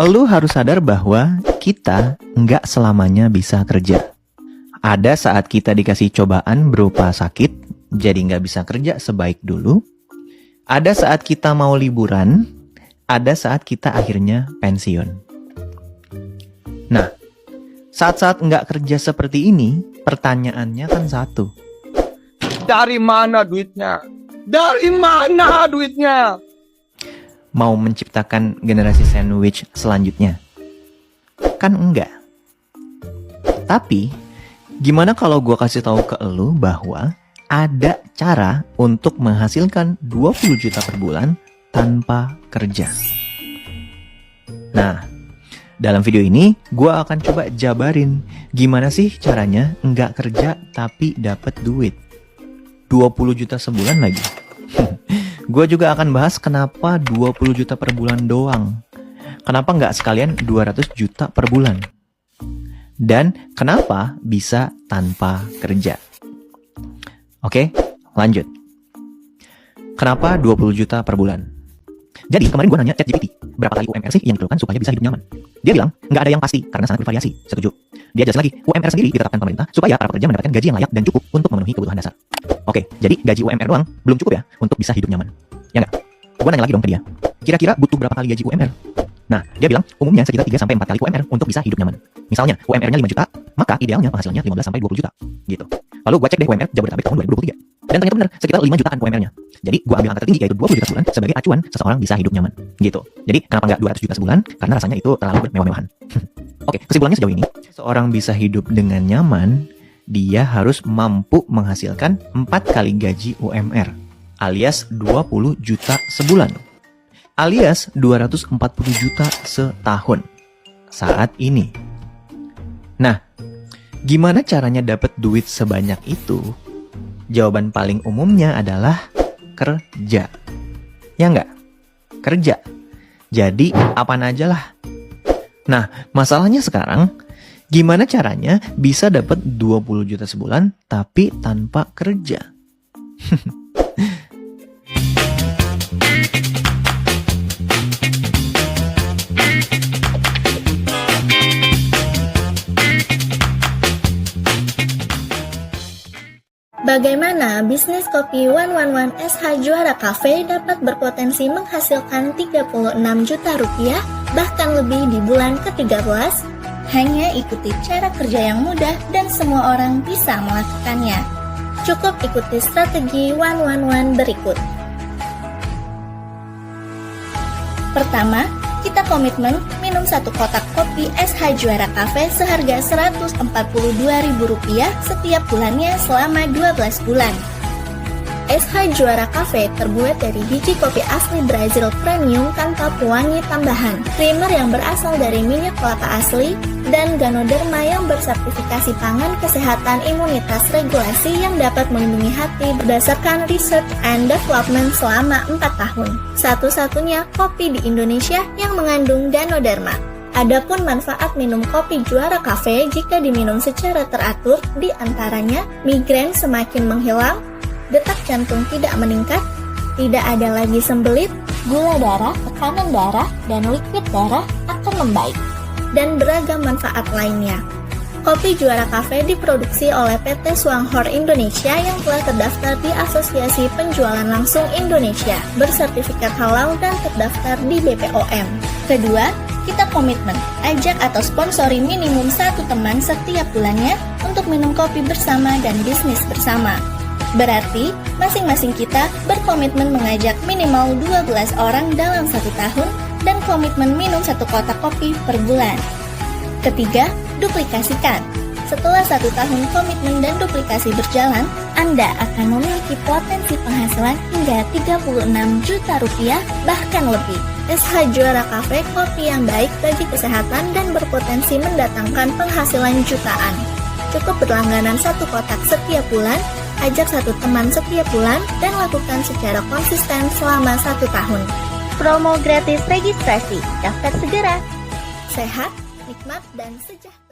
Lu harus sadar bahwa kita nggak selamanya bisa kerja. Ada saat kita dikasih cobaan berupa sakit, jadi nggak bisa kerja sebaik dulu. Ada saat kita mau liburan, ada saat kita akhirnya pensiun. Nah, saat-saat nggak kerja seperti ini, pertanyaannya kan satu. Dari mana duitnya? Dari mana duitnya? Mau menciptakan generasi sandwich selanjutnya? Kan enggak. Tapi, gimana kalau gue kasih tahu ke lu bahwa ada cara untuk menghasilkan 20 juta per bulan tanpa kerja? Nah, dalam video ini gue akan coba jabarin gimana sih caranya nggak kerja tapi dapat duit 20 juta sebulan lagi. Gue juga akan bahas kenapa 20 juta per bulan doang. Kenapa nggak sekalian 200 juta per bulan? Dan kenapa bisa tanpa kerja? Oke, lanjut. Kenapa 20 juta per bulan? Jadi kemarin gue nanya ChatGPT, berapa kali UMR sih yang diperlukan supaya bisa hidup nyaman? Dia bilang, nggak ada yang pasti karena sangat bervariasi. Setuju. Dia jelas lagi, UMR sendiri ditetapkan pemerintah supaya para pekerja mendapatkan gaji yang layak dan cukup untuk memenuhi kebutuhan dasar. Oke, jadi gaji UMR doang belum cukup ya untuk bisa hidup nyaman. Ya nggak? Gue nanya lagi dong ke dia, kira-kira butuh berapa kali gaji UMR? Nah, dia bilang umumnya sekitar 3-4 kali UMR untuk bisa hidup nyaman. Misalnya UMR-nya 5 juta, maka idealnya penghasilannya 15-20 juta. Gitu. Lalu gue cek deh UMR Jabodetabek tahun 2023. Dan ternyata benar, sekitar 5 jutaan UMR-nya. Jadi gue ambil angka tertinggi yaitu 20 juta sebulan sebagai acuan seseorang bisa hidup nyaman. Gitu. Jadi kenapa nggak 200 juta sebulan? Karena rasanya itu terlalu bermewah-mewahan. Oke, kesimpulannya sejauh ini, seorang bisa hidup dengan nyaman, dia harus mampu menghasilkan 4 kali gaji UMR alias 20 juta sebulan alias 240 juta setahun saat ini. Nah, gimana caranya dapat duit sebanyak itu? Jawaban paling umumnya adalah kerja. Ya nggak? Kerja. Jadi apaan aja lah. Nah, masalahnya sekarang, gimana caranya bisa dapat 20 juta sebulan tapi tanpa kerja? Bagaimana bisnis kopi 111 SH Juara Cafe dapat berpotensi menghasilkan 36 juta rupiah bahkan lebih di bulan ke-13? Hanya ikuti cara kerja yang mudah dan semua orang bisa melakukannya. Cukup ikuti strategi 111 berikut. Pertama, kita komitmen minum 1 kotak kopi SH Juara Cafe seharga Rp142.000 setiap bulannya selama 12 bulan. SH Juara Cafe terbuat dari biji kopi asli Brazil premium tanpa pewangi tambahan, creamer yang berasal dari minyak kelapa asli, dan Ganoderma yang bersertifikasi pangan kesehatan imunitas regulasi yang dapat melindungi hati berdasarkan research and development selama 4 tahun. Satu-satunya kopi di Indonesia yang mengandung Ganoderma. Adapun manfaat minum kopi Juara Cafe jika diminum secara teratur, di antaranya migrain semakin menghilang, detak jantung tidak meningkat, tidak ada lagi sembelit, gula darah, tekanan darah, dan liquid darah akan membaik, dan beragam manfaat lainnya. Kopi Juara Cafe diproduksi oleh PT Swanghor Indonesia yang telah terdaftar di Asosiasi Penjualan Langsung Indonesia, bersertifikat halal dan terdaftar di BPOM. Kedua, kita komitmen, ajak atau sponsori minimum 1 teman setiap bulannya untuk minum kopi bersama dan bisnis bersama. Berarti, masing-masing kita berkomitmen mengajak minimal 12 orang dalam 1 tahun dan komitmen minum 1 kotak kopi per bulan. Ketiga, duplikasikan. Setelah 1 tahun komitmen dan duplikasi berjalan, Anda akan memiliki potensi penghasilan hingga 36 juta rupiah bahkan lebih. SH Juara Cafe, kopi yang baik bagi kesehatan dan berpotensi mendatangkan penghasilan jutaan. Cukup berlangganan 1 kotak setiap bulan, ajak 1 teman setiap bulan, dan lakukan secara konsisten selama 1 tahun. Promo gratis registrasi, daftar segera. Sehat, nikmat, dan sejahtera.